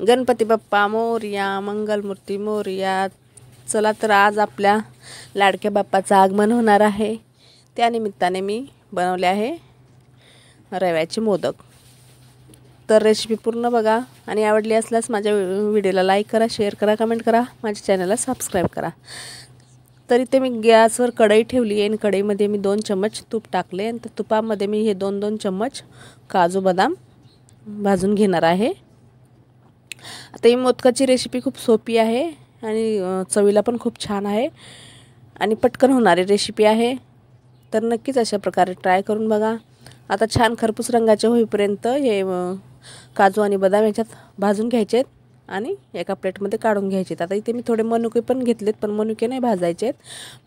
गणपती बाप्पा मोरया, मंगलमूर्ती मोरया. चला तर आज आपल्या लाडक्या बाप्पाचं आगमन होणार आहे. त्या निमित्ताने मी बनवले आहे रव्याचे मोदक. तर रेसिपी पूर्ण बघा आणि आवडली असल्यास माझ्या व्हिडिओला लाईक करा, शेअर करा, कमेंट करा, माझ्या चॅनलला सबस्क्राईब करा. तर इथे मी गॅसवर कढई ठेवली आहे आणि कढईमध्ये मी 2 चम्मच तूप टाकले आणि त्या तुपामध्ये मी हे 2-2 चम्मच काजू बदाम भाजून घेणार आहे. आता ही मोदकाची रेसिपी खूप सोपी आहे आणि चवीला पण खूप छान आहे आणि पटकन होणारी रेसिपी आहे. तर नक्कीच अशा प्रकारे ट्राय करून बघा. आता छान खरपूस रंगाचे होईपर्यंत हे काजू आणि बदाम याच्यात भाजून घ्यायचे आणि एका प्लेटमध्ये काढून घ्यायचे. आता इथे मी थोडे मनुके पण घेतलेत, पण मनुके नाही भाजायचे आहेत.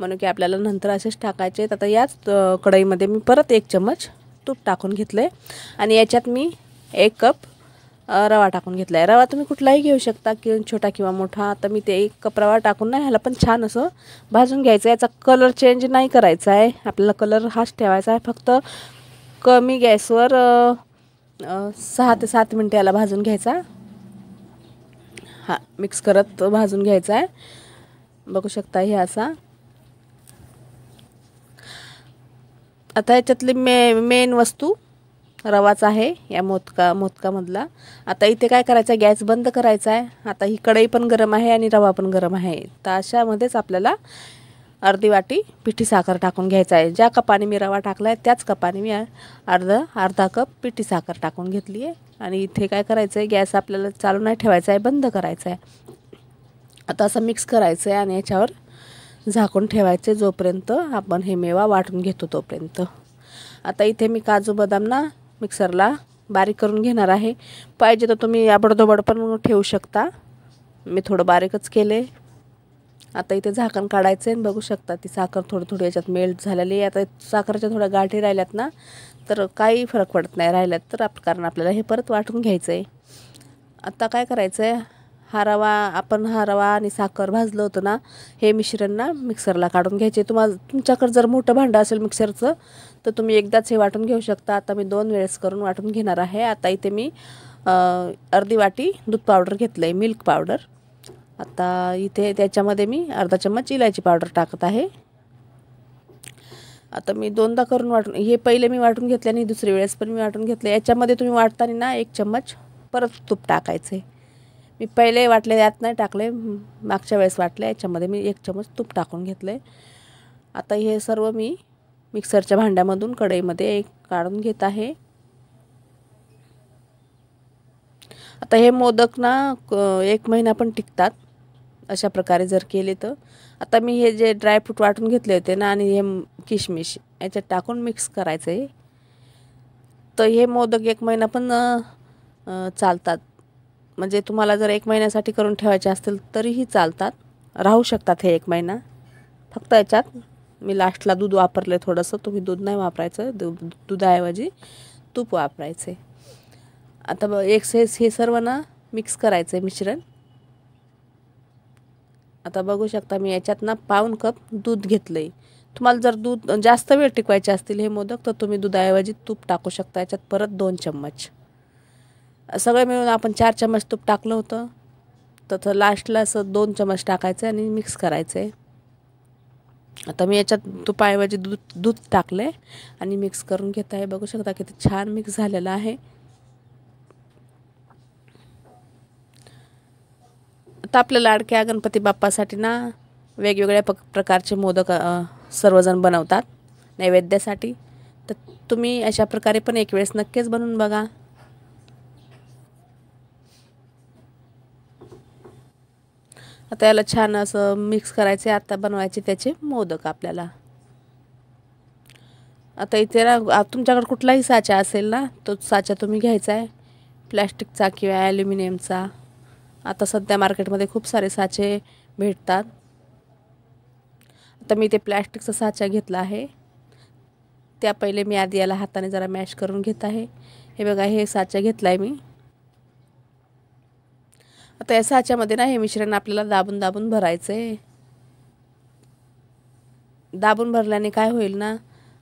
मनुके आपल्याला नंतर असेच टाकायचे आहेत. आता याच कढईमध्ये मी परत 1 चम्मच तूप टाकून घेतले आणि याच्यात मी 1 कप रवा टाकून घेतला आहे. रवा तुम्ही कुठलाही घेऊ शकता, की छोटा किंवा मोठा. आता मी ते 1 कप रवा टाकून ना ह्याला पण छान असं भाजून घ्यायचं. याचा कलर चेंज नाही करायचा आहे, आपल्याला कलर हाच ठेवायचा आहे. फक्त कमी गॅसवर 6 ते 7 मिनिटे याला भाजून घ्यायचा. मिक्स करत भाजून घ्यायचा आहे. बघू शकता हे असा. आता याच्यातली मेन वस्तू रवाच आहे या मोदकामधला. आता इथे काय करायचं, गॅस बंद करायचा आहे. आता ही कढई पण गरम आहे आणि रवा पण गरम आहे. तर अशामध्येच आपल्याला अर्धी वाटी पिठी साखर टाकून घ्यायचा आहे. ज्या कपाने मी रवा टाकला आहे त्याच कपाने मी अर्धा कप पिठी साखर टाकून घेतली आहे. आणि इथे काय करायचं आहे, गॅस आपल्याला चालू नाही ठेवायचा आहे, बंद करायचा आहे. आता असं मिक्स करायचं आहे आणि याच्यावर झाकून ठेवायचे जोपर्यंत आपण हे मेवा वाटून घेतो तोपर्यंत. आता इथे मी काजू बदाम ना मिक्सरला बारीक करून घेणार आहे. पाहिजे तर तुम्ही आबडधोबड पण ठेवू शकता, मी थोडं बारीकच केले. आता इथे झाकण काढायचं आहे. बघू शकता ती साखर थोडी याच्यात मेल्ट झालेली आहे. आता साखरेच्या थोड्या गाठी राहिल्यात ना तर काही फरक पडत नाही, राहिल्यात तर कारण आपल्याला हे परत वाटून घ्यायचं आहे. आता काय करायचं आहे, हा रवा आणि साखर भाजलं होतं ना, हे मिश्रण ना मिक्सरला काढून घ्यायचे. तुमच्याकडे जर मोठं भांडं असेल मिक्सरचं तर तुम्ही एकदाच हे वाटून घेऊ शकता. आता मी 2 वेळेस करून वाटून घेणार आहे. आता इथे मी अर्धी वाटी दूध पावडर घेतलं आहे, मिल्क पावडर. आता इथे त्याच्यामध्ये मी अर्धा चम्मच इलायची पावडर टाकत आहे. आता मी 2दा करून हे पहिले मी वाटून घेतले आणि दुसरी वेळेस पण मी वाटून घेतले. याच्यामध्ये तुम्ही वाटताना ना 1 चम्मच परत तूप टाकायचे. मी पहिले वाटले यात नाही टाकले, मागच्या वेळेस वाटले याच्यामध्ये मी 1 चम्मच तूप टाकून घेतले. आता हे सर्व मी मिक्सरच्या भांड्यामधून कढईमध्ये काढून घेत आहे. आता हे मोदक ना 1 महिना पण टिकतात अशा प्रकारे जर केले तर. आता मी हे जे ड्रायफ्रूट वाटून घेतले होते ना आणि हे किशमिश याच्यात टाकून मिक्स करायचं आहे. तर हे मोदक 1 महिना पण चालतात. म्हणजे तुम्हाला जर 1 महिन्यासाठी करून ठेवायचे असतील तरीही चालतात, राहू शकतात हे 1 महिना. फक्त याच्यात मी लास्टला दूध वापरले थोडंसं. तुम्ही दूध नाही वापरायचं, दुधाऐवजी तूप वापरायचे. आता हे सर्व ना मिक्स करायचं आहे मिश्रण. आता बघू शकता मी याच्यात ना 1/2 कप दूध घेतलं आहे. तुम्हाला जर दूध जास्त वेळ टिकवायचे असतील हे मोदक तर तुम्ही दुधाऐवजी तूप टाकू शकता. याच्यात परत 2 चम्मच. सगळं मिळून आपण 4 चम्मच तूप टाकलं होतं, तर लास्टला असं 2 चम्मच टाकायचं आणि मिक्स करायचं आहे. आता मी याच्यात तुपाऐवजी दूध टाकले आणि मिक्स करून घेत आहे. बघू शकता किती छान मिक्स झालेलं आहे. आता आपल्या लाडक्या गणपती बाप्पासाठी ना वेगवेगळ्या प्रकारचे मोदक सर्वजण बनवतात नैवेद्यासाठी. तर तुम्ही अशा प्रकारे पण 1 वेळेस नक्कीच बनवून बघा. आता याला छान असं मिक्स करायचे. आता बनवायचे त्याचे मोदक आपल्याला. आता इथे ना तुमच्याकडे कुठलाही साचा असेल ना तो साचा तुम्ही घ्यायचा आहे, प्लॅस्टिकचा किंवा ॲल्युमिनियमचा. आता सध्या मार्केटमध्ये खूप सारे साचे भेटतात. आता मी ते प्लॅस्टिकचा साचा घेतला आहे. त्या पहिले मी आधी याला हाताने जरा मॅश करून घेत आहे. हे बघा हे साचा घेतला आहे मी. आता या साच्यामध्ये ना हे मिश्रण आपल्याला दाबून दाबून भरायचं आहे. दाबून भरल्याने काय होईल ना,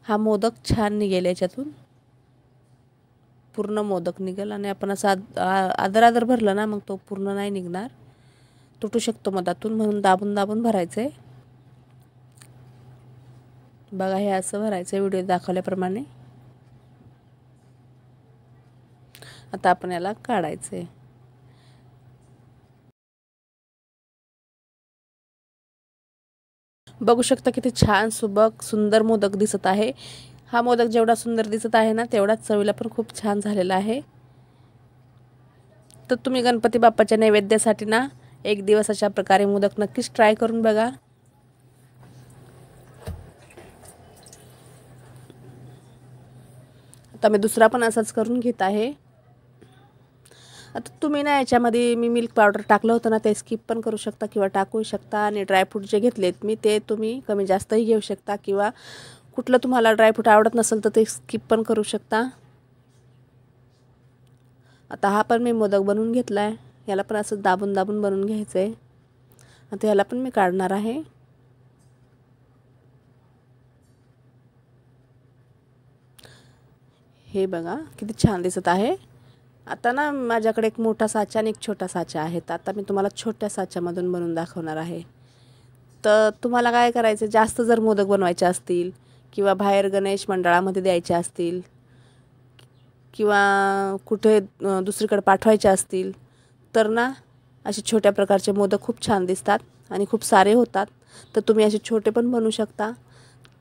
हा मोदक छान निघेल याच्यातून. पूर्ण मोदक निघेल आणि आपण असं आदर भरलं ना मग तो पूर्ण नाही निघणार, तुटू शकतो मधातून, म्हणून दाबून दाबून भरायचं आहे. बघा हे असं भरायचं आहे व्हिडिओ दाखवल्याप्रमाणे. आता आपण याला काढायचं आहे. बघू शकता किती छान सुबक सुंदर मोदक दिसत आहे. हा मोदक जेवढा सुंदर दिसत आहे ना तेवढाच चवीला पण खूप छान झालेला आहे. तर तुम्ही गणपती बाप्पाच्या नैवेद्यासाठी ना एक दिवस अशा प्रकारे मोदक नक्कीच ट्राय करून बघा. आता मी दुसरा पण असाच करून घेत आहे. आता तुम्ही ना याच्यामध्ये मी मिल्क पावडर टाकलं होतं ना ते स्किप पण करू शकता किंवा टाकू शकता. आणि ड्रायफ्रूट जे घेतलेत मी ते तुम्ही कमी जास्तही घेऊ शकता, किंवा कुठलं तुम्हाला ड्रायफ्रूट आवडत नसेल तर ते स्किप पण करू शकता. आता हा पण मी मोदक बनवून घेतला आहे. याला पण असं दाबून दाबून बनवून घ्यायचं आहे. आता याला पण मी काढणार आहे. हे बघा किती छान दिसत आहे. आता ना माझ्याकडे एक मोठा साचा आणि एक छोटा साचा आहे. तर आता मी तुम्हाला छोट्या साच्यामधून बनवून दाखवणार आहे. तर तुम्हाला काय करायचं, जास्त जर मोदक बनवायचे असतील किंवा बाहेर गणेश मंडळामध्ये द्यायचे असतील किंवा कुठे दुसरीकडे पाठवायचे असतील तर ना असे छोट्या प्रकारचे मोदक खूप छान दिसतात आणि खूप सारे होतात. तर तुम्ही असे छोटे पण बनवू शकता.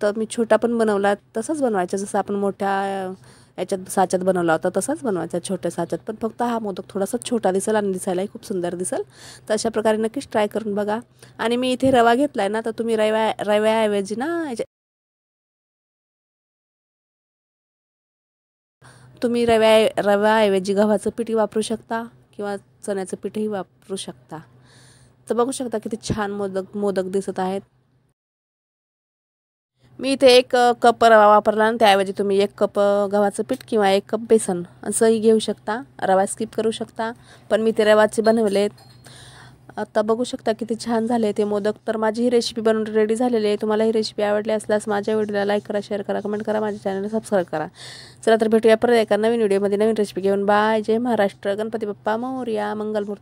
तर मी छोटा पण बनवला, तसंच बनवायचं जसं आपण मोठ्या याच्यात साच्यात बनवला होता तसाच बनवायचा छोट्या साच्यात, पण फक्त हा मोदक थोडासा छोटा दिसेल आणि दिसायलाही खूप सुंदर दिसेल. तर अशा प्रकारे नक्कीच ट्राय करून बघा. आणि मी इथे रवा घेतला आहे ना, तर तुम्ही रव्याऐवजी ना तुम्ही रव्याऐवजी गव्हाचं पीठही वापरू शकता किंवा चण्याचं पीठही वापरू शकता. तर बघू शकता किती छान मोदक दिसत आहेत. मी इथे 1 कप रवा वापरला आणि त्याऐवजी तुम्ही 1 कप गव्हाचं पीठ किंवा 1 कप बेसन असंही घेऊ शकता. रवा स्किप करू शकता, पण मी ते रवाचे बनवलेत. आता बघू शकता किती छान झाले ते मोदक. तर माझी ही रेसिपी बनवून रेडी झालेली आहे. तुम्हाला ही रेसिपी आवडली असल्यास माझ्या व्हिडिओला लाईक करा, शेअर करा, कमेंट करा, माझ्या चॅनलला सबस्क्राईब करा. चला तर भेटूया परत एका नवीन व्हिडिओमध्ये नवीन रेसिपी घेऊन. बाय. जय महाराष्ट्र. गणपती बाप्पा मोरया. मंगलमूर्ती.